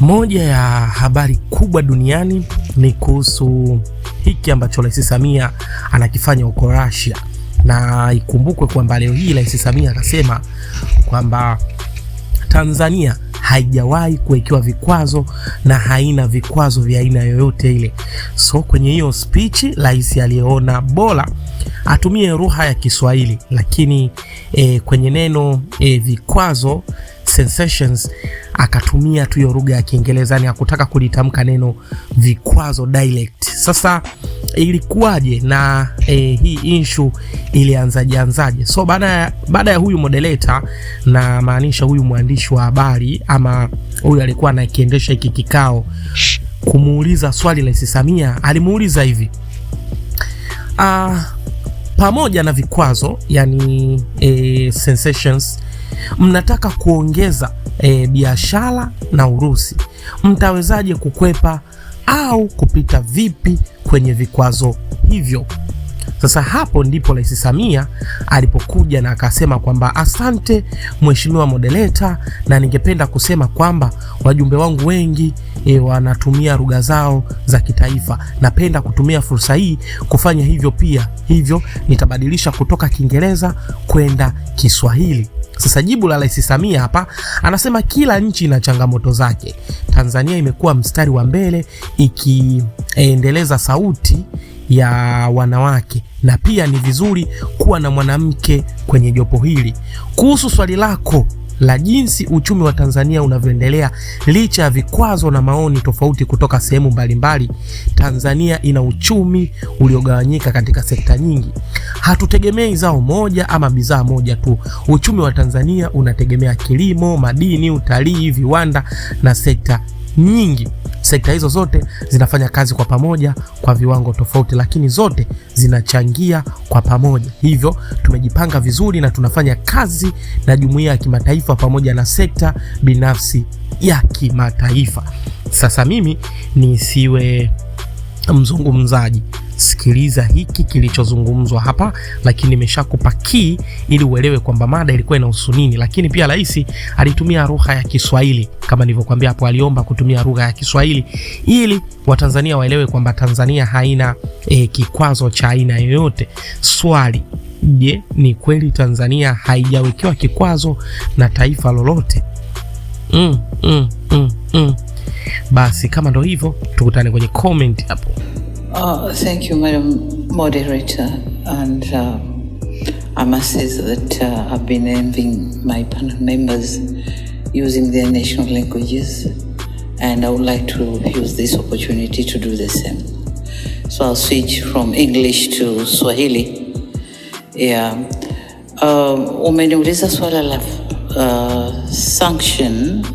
Moja ya habari kubwa duniani ni kuhusu hiki ambacho Rais Samia anakifanya huko Russia. Na ikumbukwe kwamba leo hii Rais Samia akasema kwamba Tanzania haijawahi kuwekewa vikwazo na haina vikwazo vya aina yoyote ile. So kwenye hiyo speech rais aliona bora atumie lugha ya Kiswahili, lakini kwenye neno vikwazo sensations akatumia tu hiyo lugha ya Kiingereza, yani hakutaka kulitamka neno vikwazo direct. Sasa ilikuwaje na hii issue ilianzaje? So baada ya huyu moderator, na maanisha huyu mwandishi wa habari ama huyu alikuwa anakiendesha hiki kikao, kumuuliza swali Rais Samia, alimuuliza hivi: pamoja na vikwazo yani sensations, mnataka kuongeza biashara na Urusi, mtawezaje kukwepa au kupita vipi kwenye vikwazo hivyo? Sasa hapo ndipo Rais Samia alipokuja na akasema kwamba asante mheshimiwa moderator, na ningependa kusema kwamba wajumbe wangu wengi wanatumia lugha zao za kitaifa. Napenda kutumia fursa hii kufanya hivyo pia, hivyo nitabadilisha kutoka Kiingereza kwenda Kiswahili. Sasa jibu la Rais Samia hapa anasema kila nchi ina changamoto zake. Tanzania imekuwa mstari wa mbele ikiendeleza sauti ya wanawake, na pia ni vizuri kuwa na mwanamke kwenye jopo hili. Kuhusu swali lako la jinsi uchumi wa Tanzania unavyoendelea licha ya vikwazo na maoni tofauti kutoka sehemu mbalimbali, Tanzania ina uchumi uliogawanyika katika sekta nyingi. Hatutegemei zao moja ama bidhaa moja tu. Uchumi wa Tanzania unategemea kilimo, madini, utalii, viwanda na sekta nyingi. Sekta hizo zote zinafanya kazi kwa pamoja kwa viwango tofauti, lakini zote zinachangia kwa pamoja. Hivyo tumejipanga vizuri na tunafanya kazi na jumuiya ya kimataifa pamoja na sekta binafsi ya kimataifa. Sasa mimi nisiwe mzungumzaji, sikiliza hiki kilichozungumzwa hapa, lakini nimeshakupa key ili uelewe kwamba mada ilikuwa inahusu nini. Lakini pia rais alitumia lugha ya Kiswahili kama nilivyokuambia hapo, aliomba kutumia lugha ya Kiswahili ili Watanzania waelewe kwamba Tanzania haina kikwazo cha aina yoyote. Swali: je, ni kweli Tanzania haijawekewa kikwazo na taifa lolote? Basi kama ndo hivyo, tukutane kwenye comment hapo. Thank you, Madam Moderator, and I must say that I've been envying my panel members using their national languages, and I would like to use this opportunity to do the same. So I'll switch from English to Swahili. Yeah. Umeniuliza swala la sanction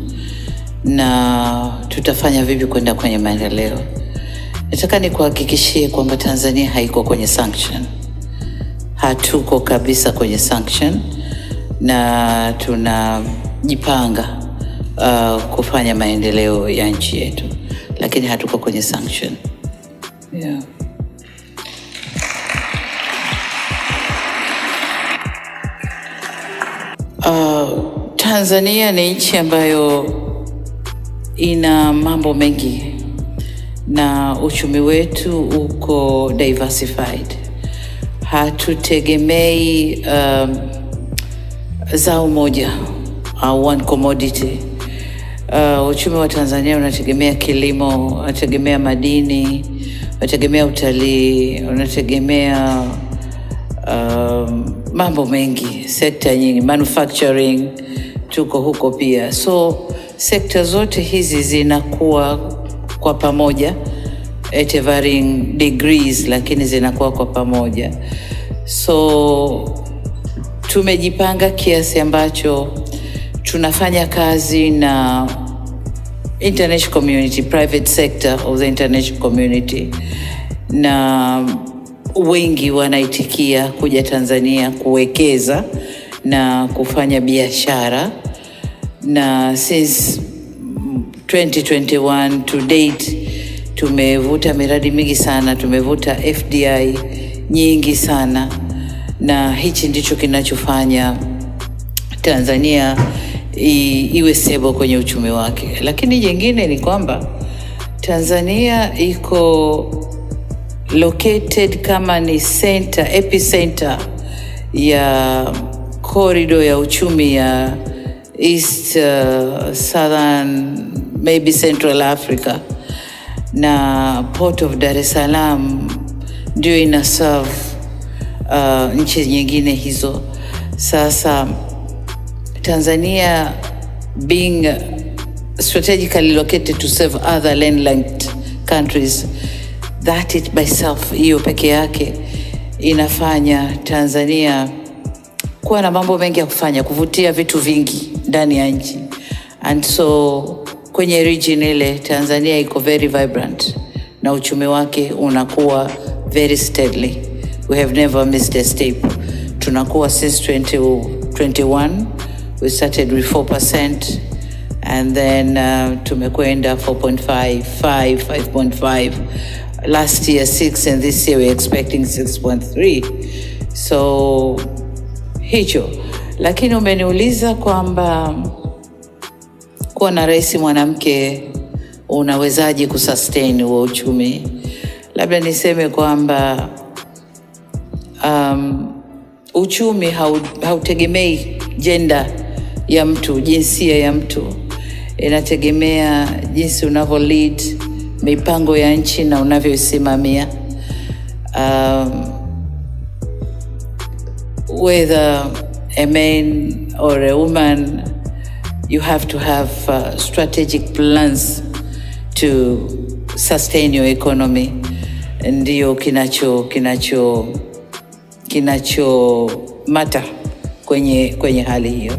na tutafanya vipi kwenda kwenye maendeleo. Nataka nikuhakikishie kwamba Tanzania haiko kwenye sanction. Hatuko kabisa kwenye sanction, na tunajipanga kufanya maendeleo ya nchi yetu, lakini hatuko kwenye sanction. Yeah. Tanzania ni nchi ambayo ina mambo mengi na uchumi wetu uko diversified. Hatutegemei zao moja au one commodity. Uchumi wa Tanzania unategemea kilimo, unategemea madini, unategemea utalii, unategemea mambo mengi, sekta nyingi, manufacturing tuko huko pia. So sekta zote hizi zinakuwa kwa pamoja at varying degrees, lakini zinakuwa kwa pamoja. So tumejipanga kiasi ambacho tunafanya kazi na international community, private sector of the international community, na wengi wanaitikia kuja Tanzania kuwekeza na kufanya biashara. Na since 2021 to date tumevuta miradi mingi sana, tumevuta FDI nyingi sana, na hichi ndicho kinachofanya Tanzania iwe stable kwenye uchumi wake. Lakini jingine ni kwamba Tanzania iko located kama ni center, epicenter ya corridor ya uchumi ya East, Southern, maybe Central Africa, na Port of Dar es Salaam ndio ina serve nchi nyingine hizo. Sasa Tanzania being strategically located to serve other landlocked countries, that it by self, hiyo peke yake inafanya Tanzania kuwa na mambo mengi ya kufanya, kuvutia vitu vingi ndani ya nchi. And so kwenye region ile Tanzania iko very vibrant na uchumi wake unakuwa very steadily. We have never missed a step. Tunakuwa since 2021, we started with 4%, and then tumekwenda 4.5, 5.5, last year 6, and this year we're expecting 6.3. So hicho. Lakini umeniuliza kwamba kuwa na rais mwanamke unawezaje kusustain huo uchumi. Labda niseme kwamba uchumi hautegemei gender ya mtu, jinsia ya mtu. Inategemea jinsi unavyo lead mipango ya nchi na unavyoisimamia. Whether a man or a woman, you have to have strategic plans to sustain your economy. Ndiyo kinacho mata kwenye hali hiyo.